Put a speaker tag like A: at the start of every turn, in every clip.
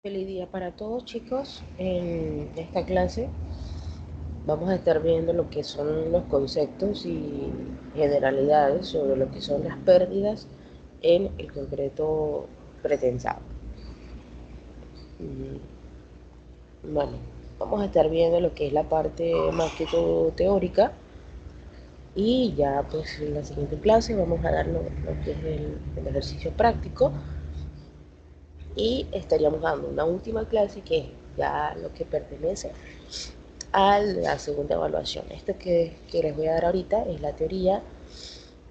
A: Feliz día para todos, chicos. En esta clase vamos a estar viendo lo que son los conceptos y generalidades sobre lo que son las pérdidas en el concreto pretensado. Bueno, vamos a estar viendo lo que es la parte más que todo teórica y ya pues en la siguiente clase vamos a dar lo que es el ejercicio práctico y estaríamos dando una última clase que es ya lo que pertenece a la segunda evaluación. Esto que les voy a dar ahorita es la teoría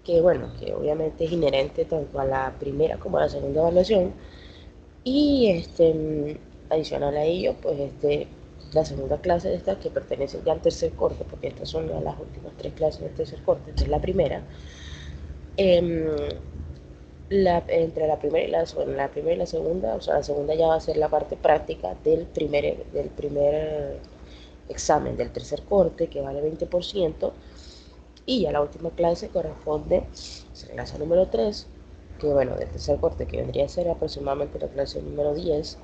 A: que, bueno, que obviamente es inherente tanto a la primera como a la segunda evaluación. Y adicional a ello, pues la segunda clase de esta que pertenece ya al tercer corte, porque estas son las últimas tres clases del tercer corte, que es la primera. Eh, Entre la primera y la primera y la segunda, o sea, la segunda ya va a ser la parte práctica del primer examen del tercer corte, que vale 20%, y ya la última clase corresponde a la clase número 3, que bueno, del tercer corte, que vendría a ser aproximadamente la clase número 10,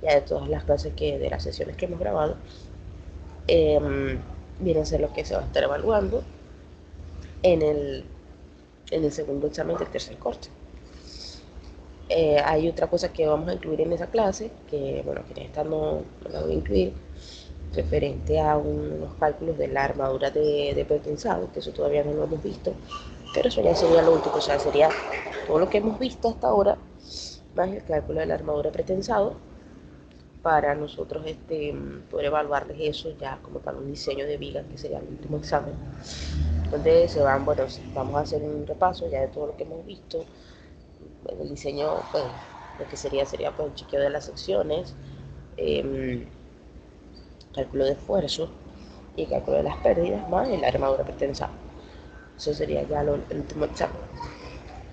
A: ya de todas las clases de las sesiones que hemos grabado, viene a ser lo que se va a estar evaluando en el, en el segundo examen del tercer corte. Hay otra cosa que vamos a incluir en esa clase, que bueno, que en esta no la voy a incluir, referente a unos cálculos de la armadura de pretensado, que eso todavía no lo hemos visto, pero eso ya sería lo último, o sea, sería todo lo que hemos visto hasta ahora, más el cálculo de la armadura pretensado, para nosotros poder evaluarles eso ya como tal un diseño de viga, que sería el último examen, donde se van, bueno, vamos a hacer un repaso ya de todo lo que hemos visto, el diseño, pues, lo que sería pues el chequeo de las secciones, eh, cálculo de esfuerzo y cálculo de las pérdidas, más la armadura pretensada. Eso sería ya el último examen.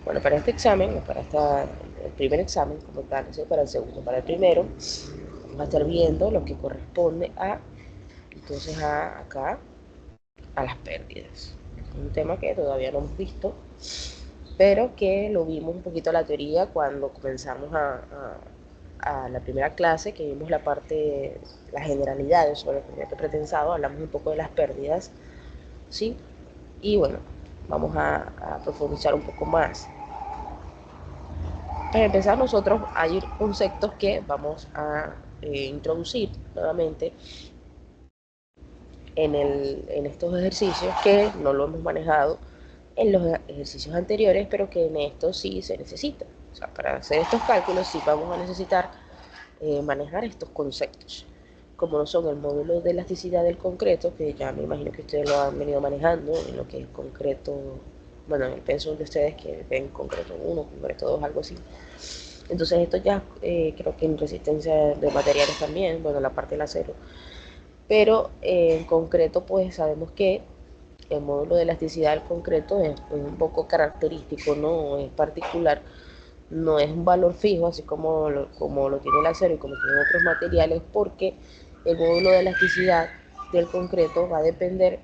A: Bueno, para este examen, el primer examen como tal, ese para el segundo, para el primero, vamos a estar viendo lo que corresponde entonces acá, a las pérdidas. Un tema que todavía no hemos visto, pero que lo vimos un poquito la teoría cuando comenzamos a la primera clase, que vimos la parte, las generalidades sobre el proyecto pretensado, hablamos un poco de las pérdidas, ¿sí? Y bueno, vamos a profundizar un poco más. Para empezar, nosotros hay conceptos que vamos a introducir nuevamente en estos ejercicios que no lo hemos manejado en los ejercicios anteriores, pero que en estos sí se necesita. O sea, para hacer estos cálculos sí vamos a necesitar manejar estos conceptos, como no son el módulo de elasticidad del concreto, que ya me imagino que ustedes lo han venido manejando en lo que es concreto, bueno, en el pensum de ustedes que ven concreto 1, concreto 2, algo así. Entonces esto ya creo que en resistencia de materiales también, bueno, la parte del acero, pero en concreto pues sabemos que el módulo de elasticidad del concreto es un poco característico, no es particular, no es un valor fijo, así como lo tiene el acero y como tienen otros materiales, porque el módulo de elasticidad del concreto va a depender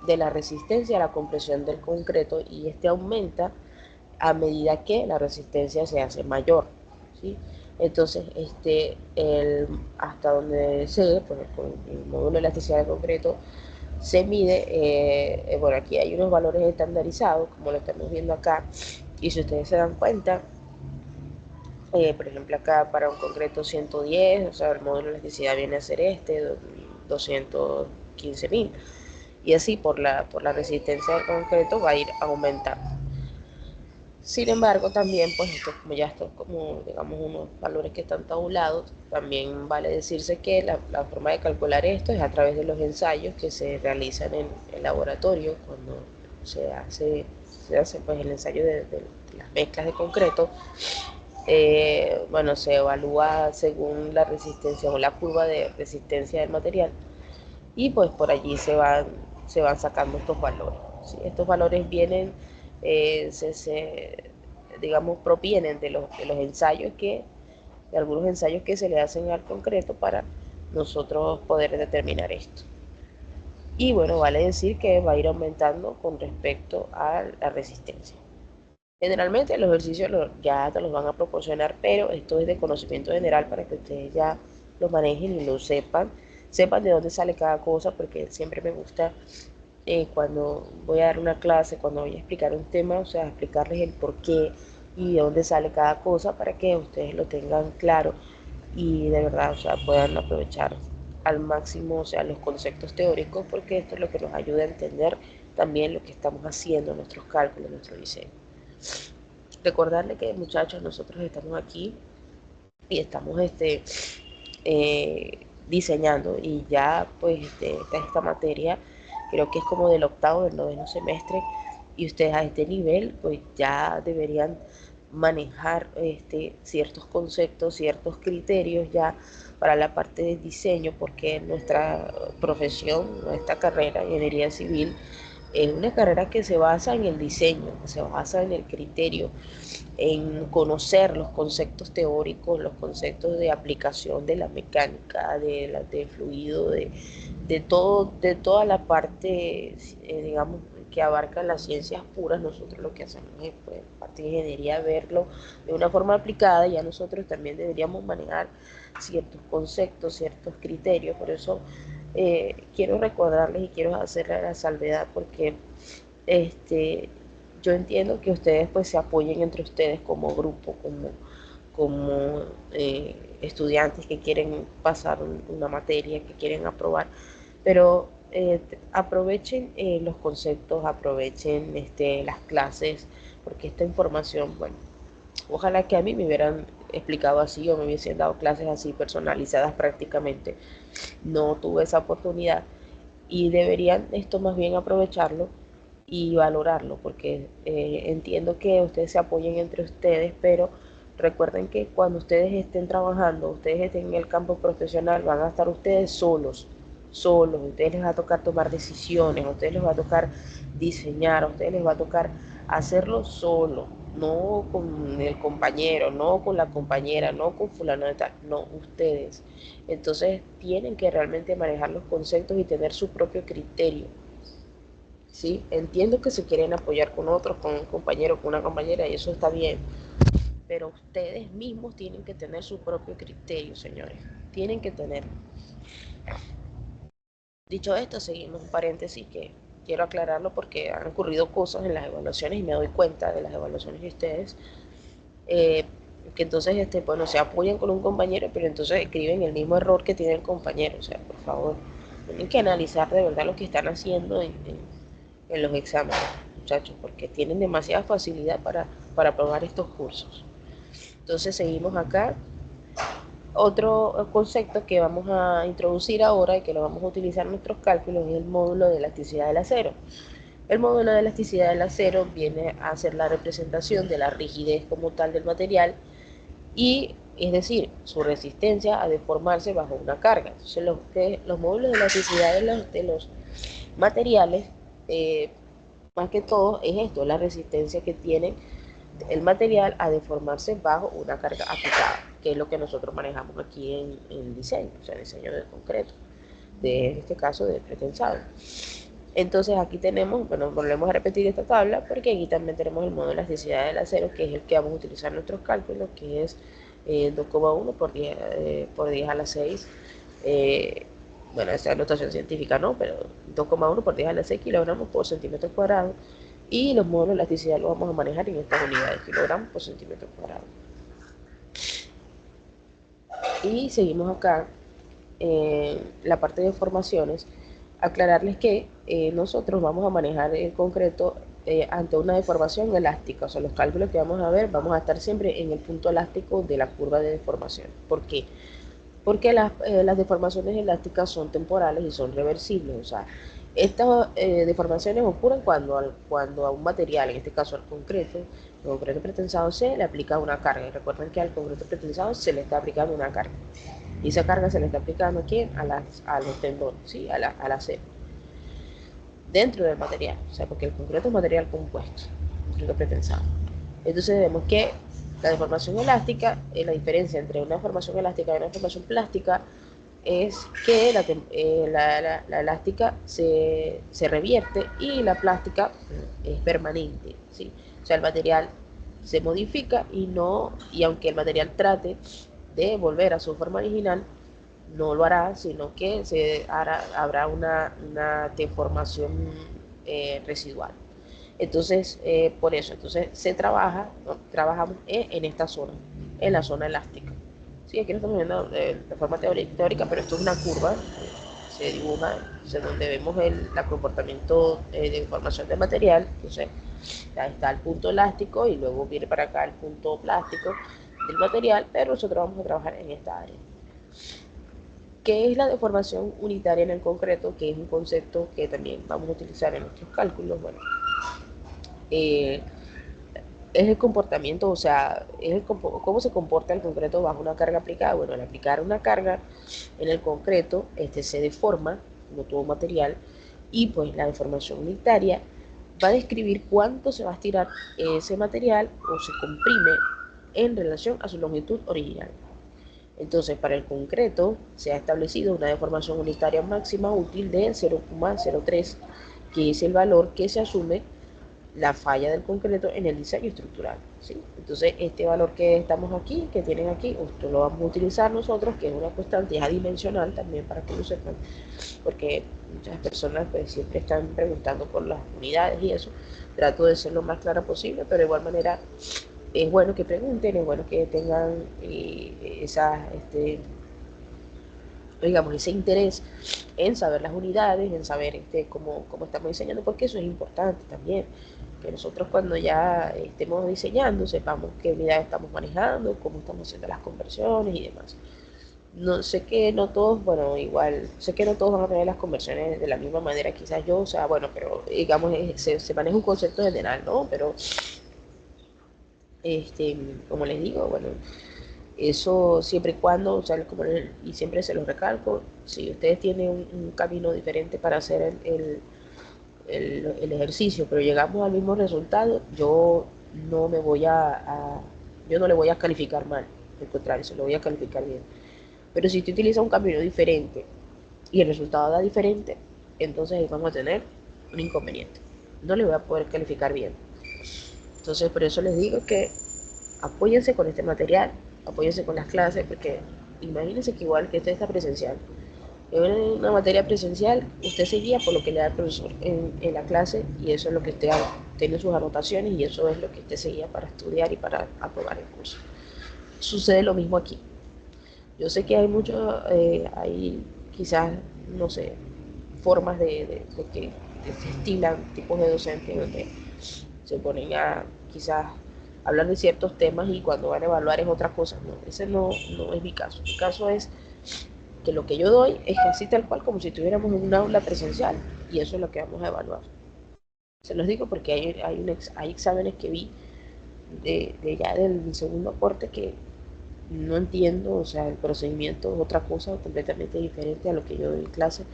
A: de la resistencia a la compresión del concreto y este aumenta a medida que la resistencia se hace mayor, ¿sí? Entonces, hasta donde se, pues, con el módulo de elasticidad del concreto se mide, bueno, aquí hay unos valores estandarizados, como lo estamos viendo acá, y si ustedes se dan cuenta, por ejemplo, acá para un concreto 110, o sea, el módulo de elasticidad viene a ser 215.000, y así por la resistencia del concreto va a ir aumentando. Sin embargo, también, pues esto como ya esto como, digamos, unos valores que están tabulados, también vale decirse que la forma de calcular esto es a través de los ensayos que se realizan en el laboratorio, cuando se hace, se hace pues el ensayo de las mezclas de concreto. Bueno, se evalúa según la resistencia o la curva de resistencia del material y pues por allí se van sacando estos valores, ¿sí? Estos valores vienen, digamos, provienen de los ensayos de algunos ensayos que se le hacen al concreto para nosotros poder determinar esto. Y bueno, vale decir que va a ir aumentando con respecto a la resistencia. Generalmente los ejercicios ya te los van a proporcionar, pero esto es de conocimiento general para que ustedes ya los manejen y lo sepan de dónde sale cada cosa, porque siempre me gusta cuando voy a dar una clase, cuando voy a explicar un tema, o sea, explicarles el por qué y de dónde sale cada cosa para que ustedes lo tengan claro y de verdad, o sea, puedan aprovechar al máximo, o sea, los conceptos teóricos, porque esto es lo que nos ayuda a entender también lo que estamos haciendo, nuestros cálculos, nuestro diseño. Recordarle que muchachos, nosotros estamos aquí y estamos diseñando y ya pues esta materia creo que es como del octavo, del noveno semestre y ustedes a este nivel pues ya deberían manejar ciertos conceptos, ciertos criterios ya para la parte de diseño porque nuestra profesión, nuestra carrera, ingeniería civil, es una carrera que se basa en el diseño, que se basa en el criterio, en conocer los conceptos teóricos, los conceptos de aplicación de la mecánica, de fluido, todo, de toda la parte, digamos, que abarca las ciencias puras. Nosotros lo que hacemos es, pues, parte de ingeniería, verlo de una forma aplicada. Ya nosotros también deberíamos manejar ciertos conceptos, ciertos criterios. Por eso quiero recordarles y quiero hacerle la salvedad porque este, yo entiendo que ustedes pues se apoyen entre ustedes como grupo, como estudiantes que quieren pasar una materia, que quieren aprobar, pero aprovechen los conceptos, aprovechen las clases, porque esta información, bueno, ojalá que a mí me hubieran explicado así o me hubiesen dado clases así personalizadas prácticamente. No tuve esa oportunidad y deberían esto más bien aprovecharlo y valorarlo, porque entiendo que ustedes se apoyen entre ustedes, pero recuerden que cuando ustedes estén trabajando, ustedes estén en el campo profesional, van a estar ustedes solos, a ustedes les va a tocar tomar decisiones, a ustedes les va a tocar diseñar, a ustedes les va a tocar hacerlo solo, no con el compañero, no con la compañera, no con fulano de tal, no, ustedes. Entonces tienen que realmente manejar los conceptos y tener su propio criterio. ¿Sí? Entiendo que se quieren apoyar con otros, con un compañero, con una compañera, y eso está bien, pero ustedes mismos tienen que tener su propio criterio, señores. Tienen que tenerlo. Dicho esto, seguimos un paréntesis que quiero aclararlo porque han ocurrido cosas en las evaluaciones y me doy cuenta de las evaluaciones de ustedes. eh, que entonces, bueno, se apoyan con un compañero, pero entonces escriben el mismo error que tiene el compañero. O sea, por favor, tienen que analizar de verdad lo que están haciendo en los exámenes, muchachos, porque tienen demasiada facilidad para aprobar estos cursos. Entonces seguimos acá. Otro concepto que vamos a introducir ahora y que lo vamos a utilizar en nuestros cálculos es el módulo de elasticidad del acero. El módulo de elasticidad del acero viene a ser la representación de la rigidez como tal del material y es decir, su resistencia a deformarse bajo una carga. Entonces los módulos de elasticidad de los materiales más que todo es esto, la resistencia que tiene el material a deformarse bajo una carga aplicada, que es lo que nosotros manejamos aquí en diseño, o sea, diseño de concreto, en este caso de pretensado. Entonces aquí tenemos, bueno, volvemos a repetir esta tabla porque aquí también tenemos el modo de elasticidad del acero, que es el que vamos a utilizar en nuestros cálculos, que es 2,1 por 10 a la 6. Bueno, esa es notación científica no, pero 2,1 por 10 a la 6 kilogramos por centímetro cuadrado. Y los módulos de elasticidad los vamos a manejar en estas unidades, kilogramos por centímetro cuadrado. Y seguimos acá la parte de formaciones, aclararles que nosotros vamos a manejar el concreto ante una deformación elástica, o sea, los cálculos que vamos a ver, vamos a estar siempre en el punto elástico de la curva de deformación. ¿Por qué? Porque las deformaciones elásticas son temporales y son reversibles, o sea, estas deformaciones ocurren cuando a un material, en este caso al concreto, el concreto pretensado se le aplica una carga. Y recuerden que al concreto pretensado se le está aplicando una carga. Y esa carga se le está aplicando aquí a los tendones, ¿sí? A la acero, dentro del material. O sea, porque el concreto es material compuesto, concreto pretensado. Entonces vemos que la deformación elástica, la diferencia entre una deformación elástica y una deformación plástica es que la elástica se revierte y la plástica es permanente, ¿sí? O sea, el material se modifica y aunque el material trate de volver a su forma original, no lo hará, sino que habrá una deformación residual. Entonces, por eso, entonces se trabaja, ¿no? Trabajamos en esta zona, en la zona elástica. Sí, aquí lo estamos viendo de forma teórica, pero esto es una curva, se dibuja, donde vemos el comportamiento de información del material. Entonces, ya está el punto elástico y luego viene para acá el punto plástico del material, pero nosotros vamos a trabajar en esta área. ¿Qué es la deformación unitaria en el concreto? Que es un concepto que también vamos a utilizar en nuestros cálculos. Bueno, eh, es el comportamiento, o sea, cómo se comporta el concreto bajo una carga aplicada. Bueno, al aplicar una carga en el concreto, este se deforma, como todo material, y pues la deformación unitaria va a describir cuánto se va a estirar ese material o se comprime en relación a su longitud original. Entonces, para el concreto se ha establecido una deformación unitaria máxima útil de 0,03, que es el valor que se asume la falla del concreto en el diseño estructural, ¿sí? Entonces, este valor que estamos aquí, que tienen aquí, esto lo vamos a utilizar nosotros, que es una constante adimensional también para que lo sepan, porque muchas personas pues siempre están preguntando por las unidades y eso. Trato de ser lo más clara posible, pero de igual manera es bueno que pregunten, es bueno que tengan digamos, ese interés en saber las unidades, en saber cómo estamos diseñando, porque eso es importante también, que nosotros cuando ya estemos diseñando sepamos qué unidades estamos manejando, cómo estamos haciendo las conversiones y demás. No sé que no todos, bueno, igual, sé que no todos van a tener las conversiones de la misma manera, quizás yo, o sea, bueno, pero digamos, se maneja un concepto general, ¿no? Pero, como les digo, bueno, eso siempre y cuando, o sea, y siempre se los recalco, si ustedes tienen un camino diferente para hacer el ejercicio, pero llegamos al mismo resultado, no me voy yo no le voy a calificar mal, al contrario, se lo voy a calificar bien. Pero si usted utiliza un camino diferente y el resultado da diferente, entonces ahí vamos a tener un inconveniente. No le voy a poder calificar bien. Entonces, por eso les digo que apóyense con este material, apóyense con las clases, porque imagínense que igual que usted está presencial, en una materia presencial, usted se guía por lo que le da el profesor en la clase y eso es lo que usted tiene sus anotaciones y eso es lo que usted se guía para estudiar y para aprobar el curso. Sucede lo mismo aquí. Yo sé que hay hay quizás, no sé, formas de que se estilan tipos de docentes donde se ponen a quizás hablar de ciertos temas y cuando van a evaluar es otra cosa. No, ese no es mi caso. Mi caso es que lo que yo doy es así tal cual como si estuviéramos en un aula presencial y eso es lo que vamos a evaluar. Se los digo porque hay exámenes que vi de ya del segundo aporte que no entiendo, o sea, el procedimiento es otra cosa completamente diferente a lo que yo doy en clase.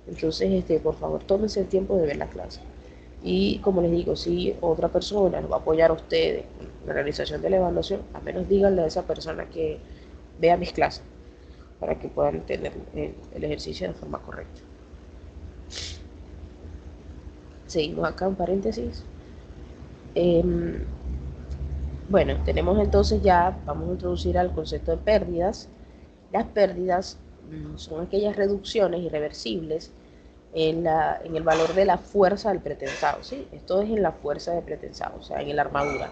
A: Entonces, por favor, tómense el tiempo de ver la clase. Y como les digo, si otra persona los va a apoyar a ustedes en la realización de la evaluación, al menos díganle a esa persona que vea mis clases para que puedan tener el ejercicio de forma correcta. Seguimos acá en paréntesis. Bueno, tenemos entonces ya, vamos a introducir al concepto de pérdidas. Las pérdidas son aquellas reducciones irreversibles en el valor de la fuerza del pretensado, ¿sí? Esto es en la fuerza de pretensado, o sea, en la armadura,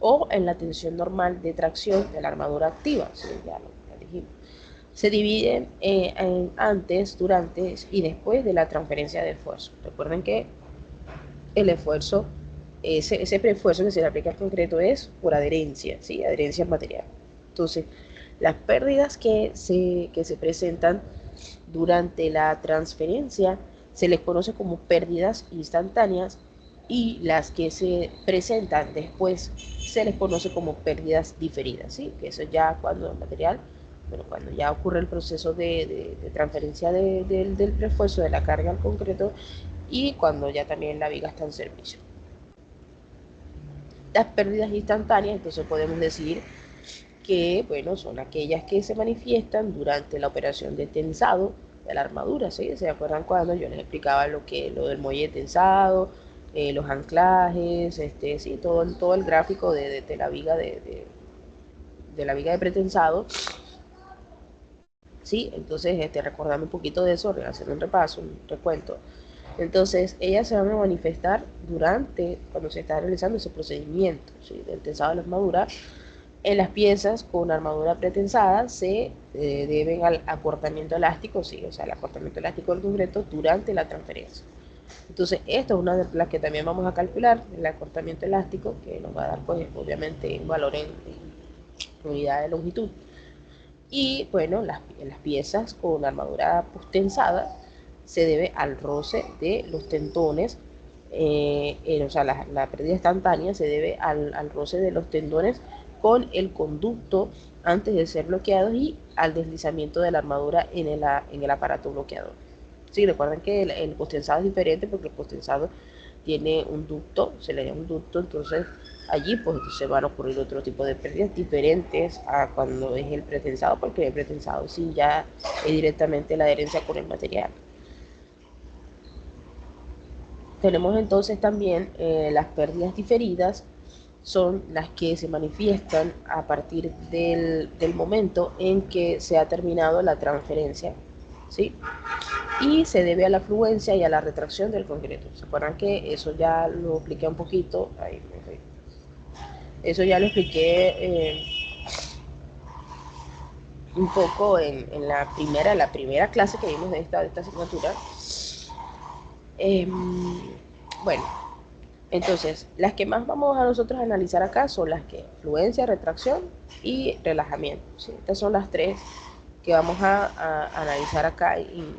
A: o en la tensión normal de tracción de la armadura activa, ¿sí? Ya dijimos. Se dividen en antes, durante y después de la transferencia de esfuerzo. Recuerden que el esfuerzo, ese preesfuerzo que se le aplica al concreto es por adherencia, ¿sí? Adherencia al material. Entonces, las pérdidas que se presentan durante la transferencia se les conoce como pérdidas instantáneas y las que se presentan después se les conoce como pérdidas diferidas, ¿sí? Que eso ya cuando el material, bueno, cuando ya ocurre el proceso de transferencia del refuerzo de la carga al concreto y cuando ya también la viga está en servicio. Las pérdidas instantáneas, entonces podemos decir que, bueno, son aquellas que se manifiestan durante la operación de tensado de la armadura, ¿sí? ¿Se acuerdan cuando yo les explicaba lo del muelle tensado, los anclajes, sí, todo el gráfico de la viga de la viga de pretensado. Sí, entonces recordando un poquito de eso, haciendo un repaso, un recuento. Entonces, ellas se van a manifestar durante, cuando se está realizando ese procedimiento, ¿sí?, del tensado de la armadura. En las piezas con armadura pretensada se deben al acortamiento elástico, sí, o sea, el acortamiento elástico del concreto durante la transferencia. Entonces, esto es una de las que también vamos a calcular, el acortamiento elástico, que nos va a dar, pues, obviamente, un valor en unidad de longitud. Y bueno, las piezas con armadura tensada se debe al roce de los tendones, o sea, la pérdida instantánea se debe al roce de los tendones con el conducto antes de ser bloqueados y al deslizamiento de la armadura en el aparato bloqueador. Sí, recuerden que el postensado es diferente porque el postensado tiene un ducto, se le llama un ducto, entonces allí pues se van a ocurrir otro tipo de pérdidas diferentes a cuando es el pretensado, porque el pretensado sí ya es directamente la adherencia con el material. Tenemos entonces también las pérdidas diferidas, son las que se manifiestan a partir del momento en que se ha terminado la transferencia, ¿sí? Y se debe a la fluencia y a la retracción del concreto. ¿Se acuerdan que eso ya lo expliqué un poquito? Eso ya lo expliqué un poco en la primera clase que vimos de esta asignatura. Eh, bueno, entonces, las que más vamos a nosotros a analizar acá son las que fluencia, retracción y relajamiento, ¿sí? Estas son las tres que vamos a analizar acá en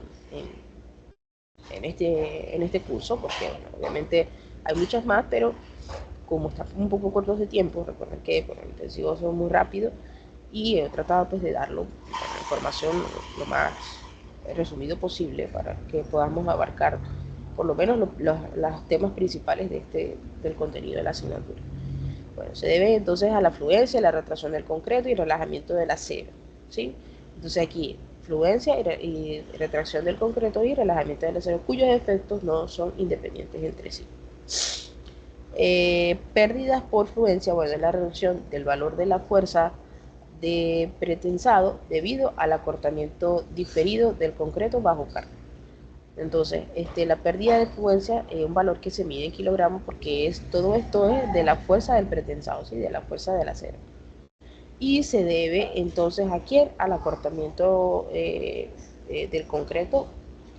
A: este curso, porque bueno, obviamente hay muchas más, pero como está un poco cortos de tiempo, recuerden que por el intensivo son muy rápido y he tratado pues de darlo la información lo más resumido posible para que podamos abarcar por lo menos los temas principales del contenido de la asignatura. Bueno, se debe entonces a la fluencia, la retracción del concreto y relajamiento del acero, ¿sí? Entonces aquí, fluencia y retracción del concreto y relajamiento del acero, cuyos efectos no son independientes entre sí. Pérdidas por fluencia, bueno, es la reducción del valor de la fuerza de pretensado debido al acortamiento diferido del concreto bajo carga. Entonces, la pérdida de fluencia es un valor que se mide en kilogramos porque todo esto es de la fuerza del pretensado, ¿sí?, de la fuerza del acero. Y se debe entonces a quién, al acortamiento del concreto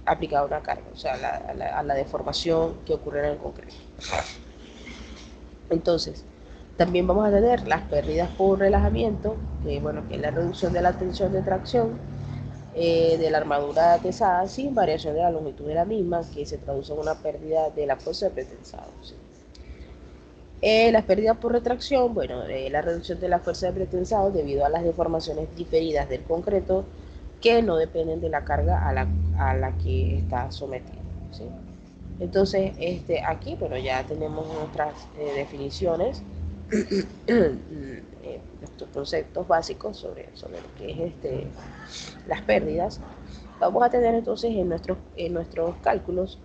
A: aplicado a una carga, o sea, a la deformación que ocurre en el concreto. Entonces, también vamos a tener las pérdidas por relajamiento, que bueno, que es la reducción de la tensión de tracción de la armadura tesada sin variación de la longitud de la misma, que se traduce en una pérdida de la fuerza de pretensado, ¿sí? Las pérdidas por retracción, bueno, la reducción de la fuerza de pretensado debido a las deformaciones diferidas del concreto que no dependen de la carga a la que está sometido, ¿sí? Entonces, aquí, bueno, ya tenemos nuestras definiciones, nuestros conceptos básicos sobre lo que es las pérdidas. Vamos a tener entonces en nuestros cálculos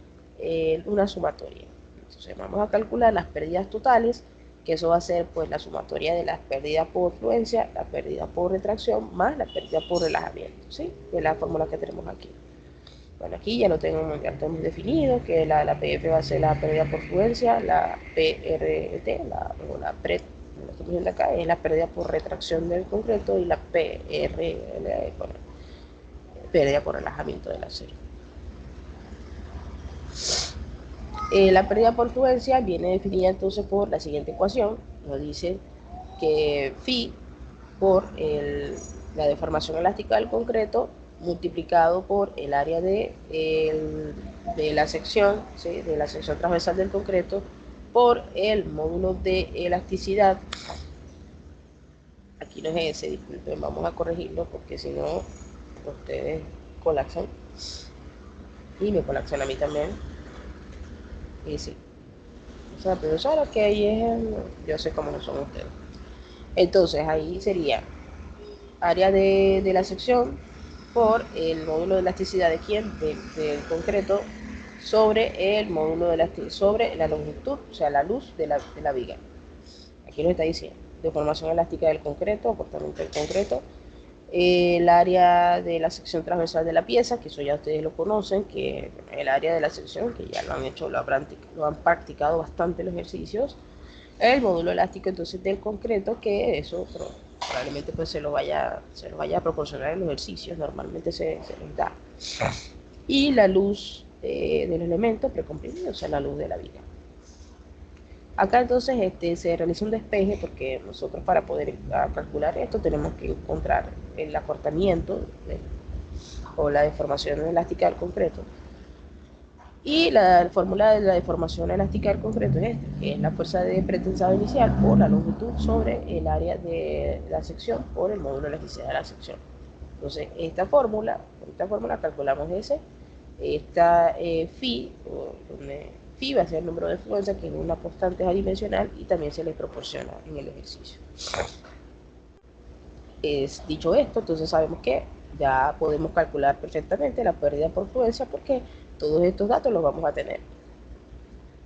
A: una sumatoria. Entonces, vamos a calcular las pérdidas totales, que eso va a ser pues la sumatoria de las pérdidas por fluencia, la pérdida por retracción, más la pérdida por relajamiento, ¿sí? De la fórmula que tenemos aquí. Bueno, aquí ya lo tenemos definido, que la PF va a ser la pérdida por fluencia, la PRT, la PRET, lo estamos viendo acá, es la pérdida por retracción del concreto, y la PRL, bueno, pérdida por relajamiento del acero. La pérdida por fluencia viene definida entonces por la siguiente ecuación. Nos dice que phi por la deformación elástica del concreto multiplicado por el área de la sección, ¿sí?, de la sección transversal del concreto, por el módulo de elasticidad. Aquí no es ese, disculpen, vamos a corregirlo porque si no ustedes colapsan y me colapsan a mí también. Y sí, o sea, pero solo que ahí es, yo sé cómo no son ustedes. Entonces ahí sería área de la sección por el módulo de elasticidad de quién, del concreto, sobre el módulo sobre la longitud, o sea, la luz de la viga. Aquí nos está diciendo, deformación elástica del concreto, acortamiento del concreto, el área de la sección transversal de la pieza, que eso ya ustedes lo conocen, que el área de la sección, que ya lo han hecho, lo han practicado bastante los ejercicios, el módulo elástico entonces del concreto, que eso probablemente pues se lo vaya a proporcionar en los ejercicios, normalmente se les da, y la luz del elemento precomprimido, o sea, la luz de la viga. Acá entonces se realiza un despeje porque nosotros para poder calcular esto tenemos que encontrar el acortamiento o la deformación elástica del concreto. Y la fórmula de la deformación elástica del concreto es esta, que es la fuerza de pretensado inicial por la longitud sobre el área de la sección por el módulo de elasticidad de la sección. Entonces, esta fórmula calculamos esta phi, donde phi va a ser el número de fluencia, que es una constante adimensional y también se les proporciona en el ejercicio. Dicho esto, entonces sabemos que ya podemos calcular perfectamente la pérdida por fluencia porque todos estos datos los vamos a tener.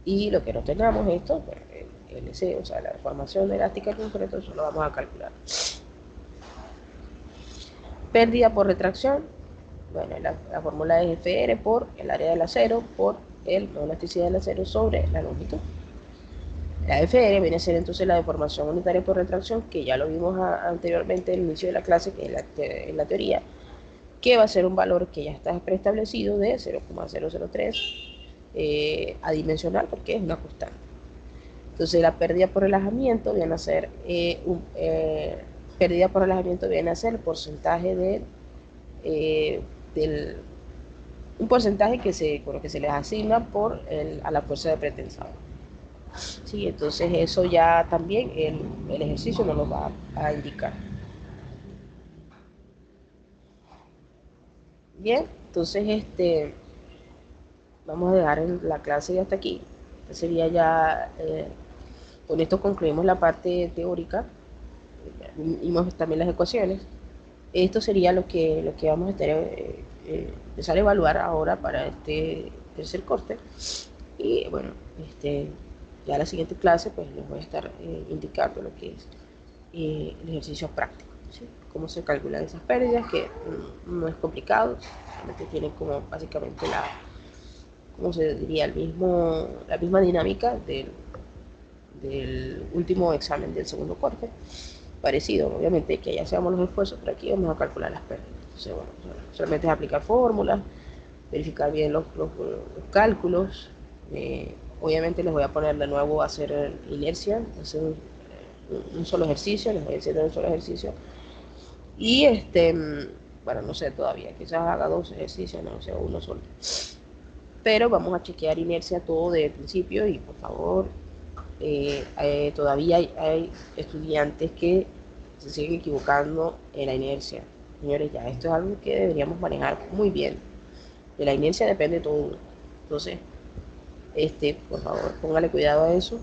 A: Y lo que no tengamos esto, pues, el LC, o sea, la deformación elástica del concreto, eso lo vamos a calcular. Pérdida por retracción, bueno, la fórmula es FR por el área del acero por la elasticidad del acero sobre la longitud. La FR viene a ser entonces la deformación unitaria por retracción, que ya lo vimos anteriormente al inicio de la clase, que es en la teoría, que va a ser un valor que ya está preestablecido de 0,003 adimensional, porque es una constante. Entonces la pérdida por relajamiento viene a ser el porcentaje un porcentaje con lo que se les asigna a la fuerza de pretensado. Sí, entonces eso ya también el ejercicio nos lo va a indicar. Bien, entonces vamos a dejar la clase hasta aquí. Esta sería ya, con esto concluimos la parte teórica, vimos también las ecuaciones. Esto sería lo que vamos a empezar a evaluar ahora para este tercer corte. Y bueno, ya la siguiente clase pues les voy a estar indicando lo que es el ejercicio práctico, ¿sí? Cómo se calculan esas pérdidas, que no es complicado, solamente tienen como básicamente como se diría, la misma dinámica del último examen del segundo corte, parecido, obviamente que ya seamos los esfuerzos, pero aquí vamos a calcular las pérdidas. Entonces, bueno, solamente es aplicar fórmulas, verificar bien los cálculos. Obviamente les voy a poner de nuevo a hacer inercia, hacer un solo ejercicio, les voy a enseñar un solo ejercicio. Y bueno, no sé todavía, quizás haga 2 ejercicios, no sé, uno solo. Pero vamos a chequear inercia todo desde el principio y por favor, todavía hay estudiantes que se siguen equivocando en la inercia. Señores, ya esto es algo que deberíamos manejar muy bien. De la inercia depende todo. Entonces, por favor, póngale cuidado a eso.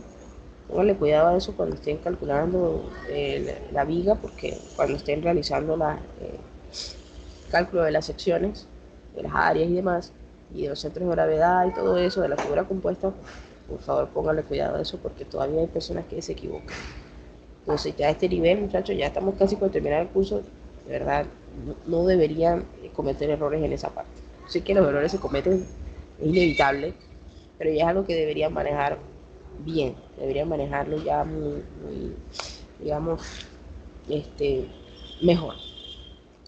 A: Póngale cuidado a eso cuando estén calculando la viga, porque cuando estén realizando cálculo de las secciones, de las áreas y demás, y de los centros de gravedad y todo eso, de la figura compuesta, por favor póngale cuidado a eso porque todavía hay personas que se equivocan. Entonces ya a este nivel, muchachos, ya estamos casi por terminar el curso, de verdad, no deberían cometer errores en esa parte. Sí que los errores se cometen, es inevitable, pero ya es algo que deberían manejar bien, deberían manejarlo ya muy digamos, mejor.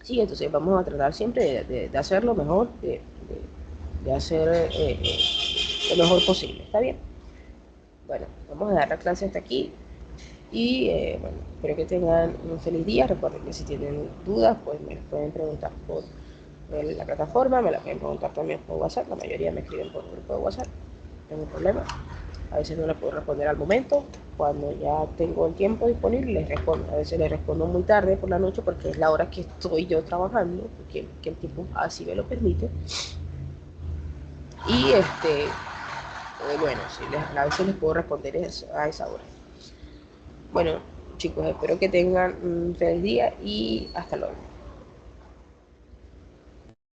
A: Sí, entonces vamos a tratar siempre de hacerlo mejor, de hacer lo mejor posible, ¿está bien? Bueno, vamos a dar la clase hasta aquí y bueno, espero que tengan un feliz día. Recuerden que si tienen dudas, pues me pueden preguntar por la plataforma, me la pueden preguntar también por WhatsApp, la mayoría me escriben por el grupo de WhatsApp, no tengo problema. A veces no les puedo responder al momento, cuando ya tengo el tiempo disponible les respondo. A veces les respondo muy tarde por la noche porque es la hora que estoy yo trabajando, porque el tiempo así me lo permite. Y bueno, sí, a veces les puedo responder a esa hora. Bueno, chicos, espero que tengan un feliz día y hasta luego.